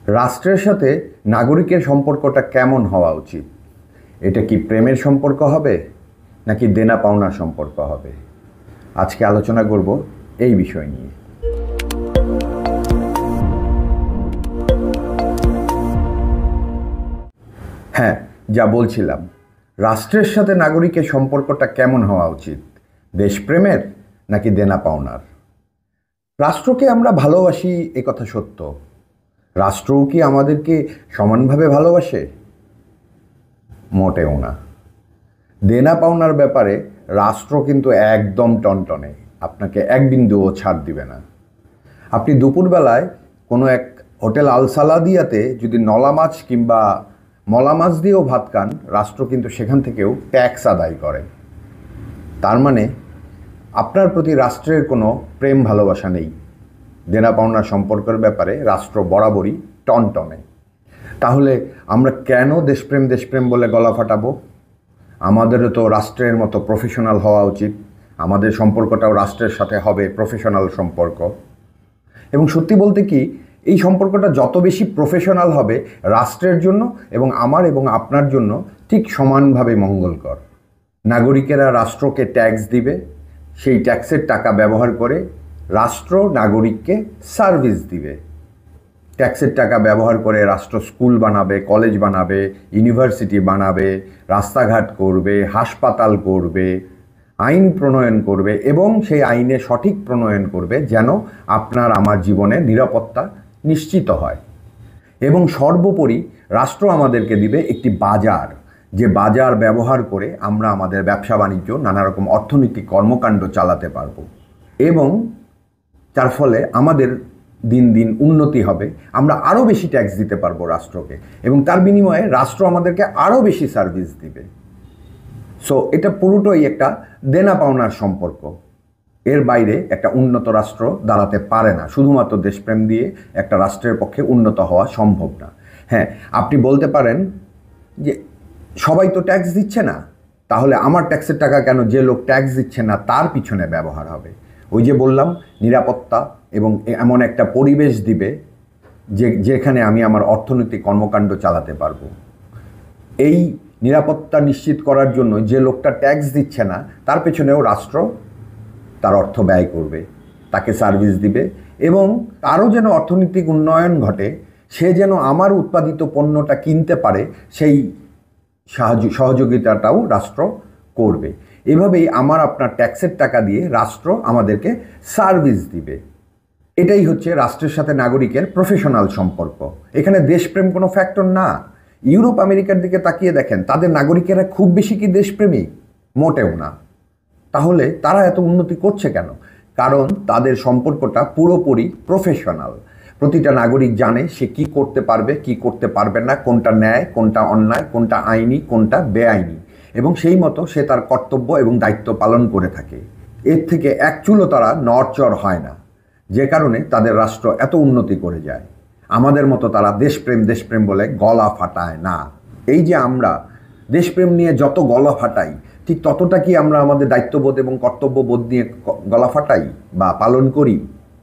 রাষ্ট্রের সাথে নাগরিকের সম্পর্কটা কেমন হওয়া উচিত? এটা কি প্রেমের সম্পর্ক হবে নাকি দেনা পাওনার সম্পর্ক হবে? আজকে আলোচনা করব এই বিষয় নিয়ে। হ্যাঁ, যা বলছিলাম, রাষ্ট্রের সাথে নাগরিকের সম্পর্কটা কেমন হওয়া উচিত? দেশপ্রেমের নাকি দেনা পাওনার? রাষ্ট্রকে আমরা ভালোবাসি, এ কথা সত্য। রাষ্ট্রও কি আমাদেরকে সমানভাবে ভালোবাসে? মোটেও না। দেনা পাওনার ব্যাপারে রাষ্ট্র কিন্তু একদম টনটনে, আপনাকে এক বিন্দুও ছাড় দিবে না। আপনি দুপুরবেলায় কোনো এক হোটেল আলসালাদিয়াতে যদি নলা মাছ কিংবা মলা মাছ দিয়েও ভাত খান, রাষ্ট্র কিন্তু সেখান থেকেও ট্যাক্স আদায় করে। তার মানে আপনার প্রতি রাষ্ট্রের কোনো প্রেম ভালোবাসা নেই। দেনা পাওনার সম্পর্কের ব্যাপারে রাষ্ট্র বরাবরই টনটনে। তাহলে আমরা কেন দেশপ্রেম বলে গলা ফাটাবো? আমাদেরও তো রাষ্ট্রের মতো প্রফেশনাল হওয়া উচিত। আমাদের সম্পর্কটাও রাষ্ট্রের সাথে হবে প্রফেশনাল সম্পর্ক। এবং সত্যি বলতে কি, এই সম্পর্কটা যত বেশি প্রফেশনাল হবে রাষ্ট্রের জন্য এবং আমার এবং আপনার জন্য ঠিক সমানভাবে মঙ্গলকর। নাগরিকেরা রাষ্ট্রকে ট্যাক্স দিবে, সেই ট্যাক্সের টাকা ব্যবহার করে রাষ্ট্র নাগরিককে সার্ভিস দিবে। ট্যাক্সের টাকা ব্যবহার করে রাষ্ট্র স্কুল বানাবে, কলেজ বানাবে, ইউনিভার্সিটি বানাবে, রাস্তাঘাট করবে, হাসপাতাল করবে, আইন প্রণয়ন করবে এবং সেই আইনে সঠিক প্রণয়ন করবে যেন আপনার আমার জীবনে নিরাপত্তা নিশ্চিত হয়। এবং সর্বোপরি রাষ্ট্র আমাদেরকে দিবে একটি বাজার, যে বাজার ব্যবহার করে আমরা আমাদের ব্যবসা বাণিজ্য, নানা রকম অর্থনৈতিক কর্মকাণ্ড চালাতে পারব এবং তার ফলে আমাদের দিন দিন উন্নতি হবে। আমরা আরও বেশি ট্যাক্স দিতে পারবো রাষ্ট্রকে এবং তার বিনিময়ে রাষ্ট্র আমাদেরকে আরও বেশি সার্ভিস দিবে। সো এটা পুরোটাই একটা দেনা পাওনার সম্পর্ক। এর বাইরে একটা উন্নত রাষ্ট্র দাঁড়াতে পারে না। শুধুমাত্র দেশপ্রেম দিয়ে একটা রাষ্ট্রের পক্ষে উন্নত হওয়া সম্ভব না। হ্যাঁ, আপনি বলতে পারেন যে সবাই তো ট্যাক্স দিচ্ছে না, তাহলে আমার ট্যাক্সের টাকা কেন যে লোক ট্যাক্স দিচ্ছে না তার পিছনে ব্যবহার হবে? ওই যে বললাম, নিরাপত্তা এবং এমন একটা পরিবেশ দিবে যেখানে আমি আমার অর্থনৈতিক কর্মকাণ্ড চালাতে পারবো। এই নিরাপত্তা নিশ্চিত করার জন্য যে লোকটা ট্যাক্স দিচ্ছে না তার পেছনেও রাষ্ট্র তার অর্থ ব্যয় করবে, তাকে সার্ভিস দিবে এবং তারও যেন অর্থনৈতিক উন্নয়ন ঘটে, সে যেন আমার উৎপাদিত পণ্যটা কিনতে পারে, সেই সহযোগিতাটাও রাষ্ট্র করবে। এভাবেই আমার আপনার ট্যাক্সের টাকা দিয়ে রাষ্ট্র আমাদেরকে সার্ভিস দিবে। এটাই হচ্ছে রাষ্ট্রের সাথে নাগরিকের প্রফেশনাল সম্পর্ক। এখানে দেশপ্রেম কোনো ফ্যাক্টর না। ইউরোপ আমেরিকার দিকে তাকিয়ে দেখেন, তাদের নাগরিকেরা খুব বেশি কি দেশপ্রেমিক? মোটেও না। তাহলে তারা এত উন্নতি করছে কেন? কারণ তাদের সম্পর্কটা পুরোপুরি প্রফেশনাল। প্রতিটা নাগরিক জানে সে কি করতে পারবে, কি করতে পারবে না, কোনটা ন্যায়, কোনটা অন্যায়, কোনটা আইনি, কোনটা বেআইনি, এবং সেই মতো সে তার কর্তব্য এবং দায়িত্ব পালন করে থাকে। এর থেকে এক চুলও তারা নড়চড় হয় না, যে কারণে তাদের রাষ্ট্র এত উন্নতি করে যায়। আমাদের মতো তারা দেশপ্রেম বলে গলা ফাটায় না। এই যে আমরা দেশপ্রেম নিয়ে যত গলা ফাটাই, ঠিক ততটা কি আমরা আমাদের দায়িত্ববোধ এবং কর্তব্যবোধ নিয়ে গলা ফাটাই বা পালন করি?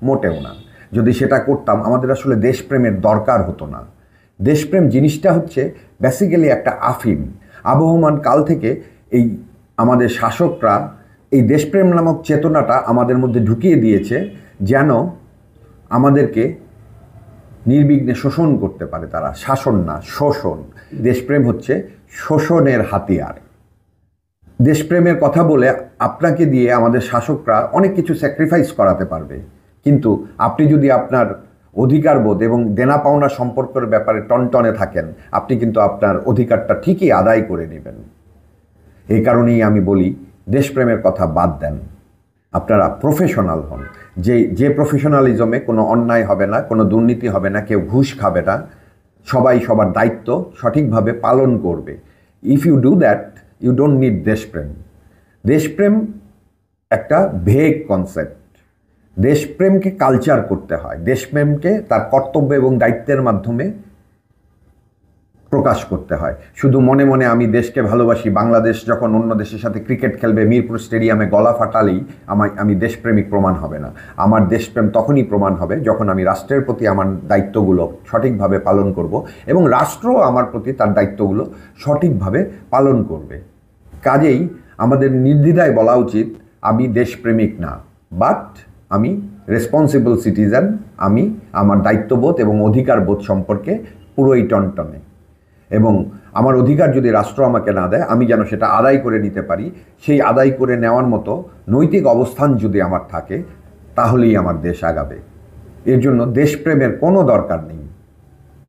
মোটেও না। যদি সেটা করতাম আমাদের আসলে দেশপ্রেমের দরকার হতো না। দেশপ্রেম জিনিসটা হচ্ছে বেসিক্যালি একটা আফিম। আবহমান কাল থেকে এই আমাদের শাসকরা এই দেশপ্রেম নামক চেতনাটা আমাদের মধ্যে ঢুকিয়ে দিয়েছে যেন আমাদেরকে নির্বিঘ্নে শোষণ করতে পারে তারা। শাসন না, শোষণ। দেশপ্রেম হচ্ছে শোষণের হাতিয়ার। দেশপ্রেমের কথা বলে আপনাকে দিয়ে আমাদের শাসকরা অনেক কিছু স্যাক্রিফাইস করাতে পারবে, কিন্তু আপনি যদি আপনার অধিকারবোধ এবং দেনা পাওনা সম্পর্কের ব্যাপারে টনটনে থাকেন, আপনি কিন্তু আপনার অধিকারটা ঠিকই আদায় করে নেবেন। এই কারণেই আমি বলি, দেশপ্রেমের কথা বাদ দেন, আপনারা প্রফেশনাল হন। যে প্রফেশনালিজমে কোনো অন্যায় হবে না, কোনো দুর্নীতি হবে না, কেউ ঘুষ খাবে না, সবাই সবার দায়িত্ব সঠিকভাবে পালন করবে। If you do that, you don't need দেশপ্রেম। দেশপ্রেম একটা ভেগ কনসেপ্ট। দেশপ্রেমকে কালচার করতে হয়। দেশপ্রেমকে তার কর্তব্য এবং দায়িত্বের মাধ্যমে প্রকাশ করতে হয়। শুধু মনে মনে আমি দেশকে ভালোবাসি, বাংলাদেশ যখন অন্য দেশের সাথে ক্রিকেট খেলবে মিরপুর স্টেডিয়ামে গলা ফাটালেই আমি দেশপ্রেমিক প্রমাণ হবে না। আমার দেশপ্রেম তখনই প্রমাণ হবে যখন আমি রাষ্ট্রের প্রতি আমার দায়িত্বগুলো সঠিকভাবে পালন করব এবং রাষ্ট্র আমার প্রতি তার দায়িত্বগুলো সঠিকভাবে পালন করবে। কাজেই আমাদের নির্দ্বিধায় বলা উচিত, আমি দেশপ্রেমিক না, বাট আমি রেসপন্সিবল সিটিজেন। আমি আমার দায়িত্ববোধ এবং অধিকারবোধ সম্পর্কে পুরোই টনটনে, এবং আমার অধিকার যদি রাষ্ট্র আমাকে না দেয়, আমি যেন সেটা আদায় করে নিতে পারি। সেই আদায় করে নেওয়ার মতো নৈতিক অবস্থান যদি আমার থাকে, তাহলেই আমার দেশ আগাবে। এর জন্য দেশপ্রেমের কোনো দরকার নেই।